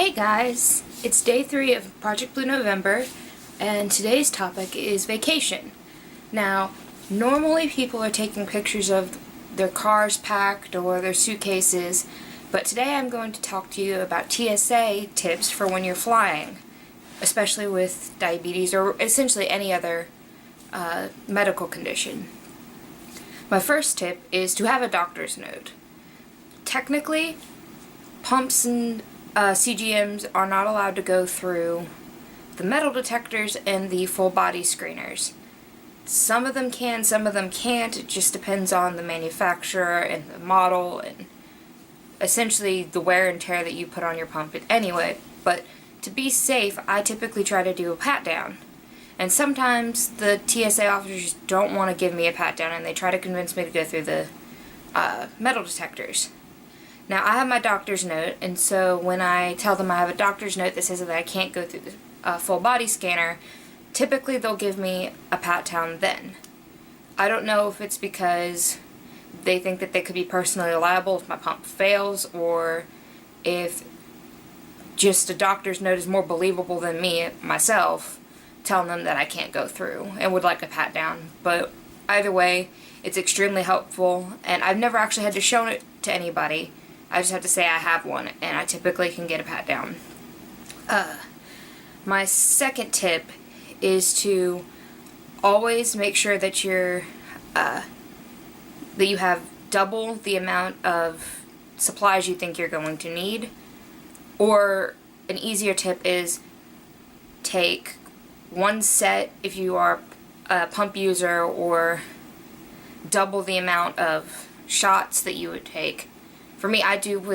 Hey guys, it's day 3 of Project Blue November, and today's topic is vacation. Now, normally people are taking pictures of their cars packed or their suitcases, but today I'm going to talk to you about TSA tips for when you're flying, especially with diabetes or essentially any other medical condition. My first tip is to have a doctor's note. Technically, pumps and CGMs are not allowed to go through the metal detectors and the full body screeners. Some of them can, some of them can't. It just depends on the manufacturer and the model and essentially the wear and tear that you put on your pump anyway. But to be safe, I typically try to do a pat down. And sometimes the TSA officers don't want to give me a pat down and they try to convince me to go through the metal detectors. Now, I have my doctor's note, and so when I tell them I have a doctor's note that says that I can't go through the full body scanner, typically they'll give me a pat down then. I don't know if it's because they think that they could be personally liable if my pump fails, or if just a doctor's note is more believable than me, myself, telling them that I can't go through and would like a pat down. But either way, it's extremely helpful, and I've never actually had to show it to anybody. I just have to say I have one, and I typically can get a pat down. My second tip is to always make sure that you have double the amount of supplies you think you're going to need. Or an easier tip is take one set if you are a pump user, or double the amount of shots that you would take. For me,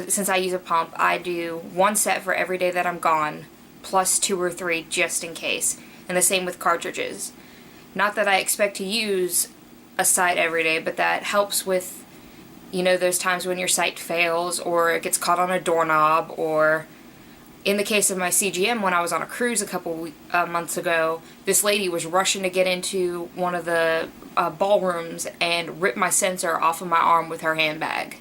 since I use a pump, I do one set for every day that I'm gone, plus 2 or 3 just in case. And the same with cartridges. Not that I expect to use a site every day, but that helps with, those times when your site fails, or it gets caught on a doorknob, or in the case of my CGM, when I was on a cruise a couple months ago, this lady was rushing to get into one of the ballrooms and ripped my sensor off of my arm with her handbag.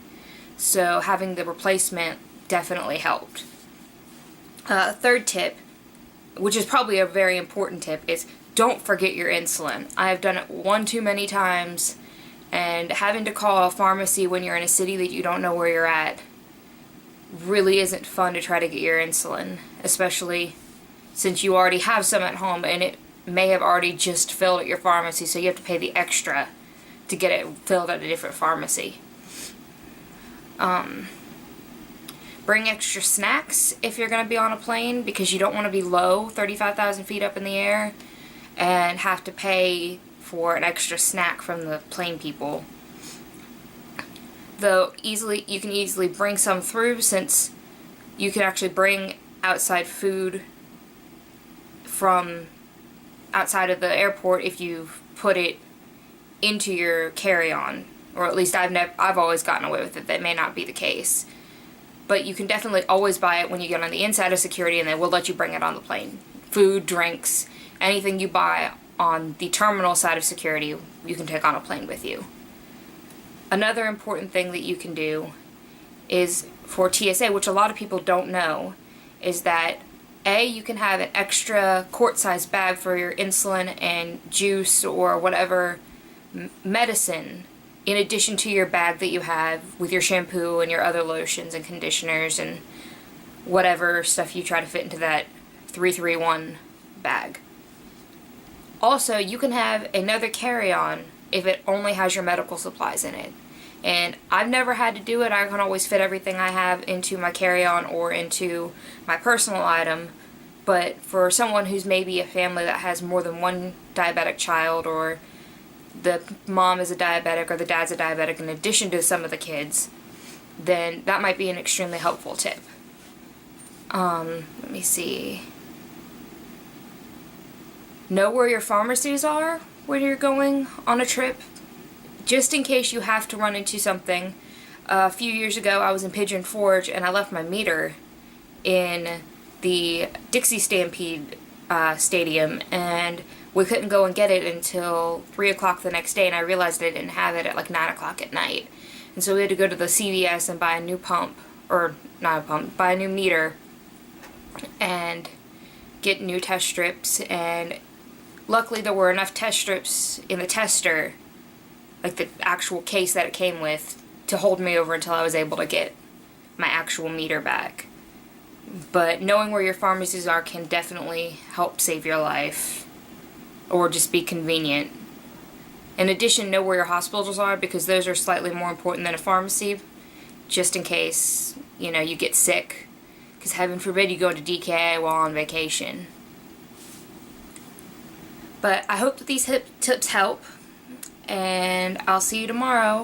So having the replacement definitely helped. Third tip, which is probably a very important tip, is don't forget your insulin. I have done it one too many times, and having to call a pharmacy when you're in a city that you don't know where you're at really isn't fun to try to get your insulin, especially since you already have some at home and it may have already just filled at your pharmacy, so you have to pay the extra to get it filled at a different pharmacy. Bring extra snacks if you're going to be on a plane, because you don't want to be low, 35,000 feet up in the air, and have to pay for an extra snack from the plane people. Though you can easily bring some through, since you can actually bring outside food from outside of the airport if you put it into your carry-on. Or at least I've always gotten away with it. That may not be the case. But you can definitely always buy it when you get on the inside of security, and they will let you bring it on the plane. Food, drinks, anything you buy on the terminal side of security, you can take on a plane with you. Another important thing that you can do is for TSA, which a lot of people don't know, is that you can have an extra quart-sized bag for your insulin and juice or whatever medicine, in addition to your bag that you have with your shampoo and your other lotions and conditioners and whatever stuff you try to fit into that 331 bag. Also, you can have another carry-on if it only has your medical supplies in it. And I've never had to do it. I can always fit everything I have into my carry-on or into my personal item. But for someone who's maybe a family that has more than one diabetic child, or the mom is a diabetic or the dad's a diabetic in addition to some of the kids, then that might be an extremely helpful tip. Let me see. Know where your pharmacies are when you're going on a trip, just in case you have to run into something. A few years ago, I was in Pigeon Forge and I left my meter in the Dixie Stampede stadium, and we couldn't go and get it until 3 o'clock the next day, and I realized I didn't have it at like 9 o'clock at night. And so we had to go to the CVS and buy a new pump, or not a pump, buy a new meter and get new test strips, and luckily there were enough test strips in the tester, like the actual case that it came with, to hold me over until I was able to get my actual meter back. But knowing where your pharmacies are can definitely help save your life, or just be convenient. In addition, know where your hospitals are, because those are slightly more important than a pharmacy, just in case, you know, you get sick. Because heaven forbid you go into DKA while on vacation. But I hope that these tips help, and I'll see you tomorrow.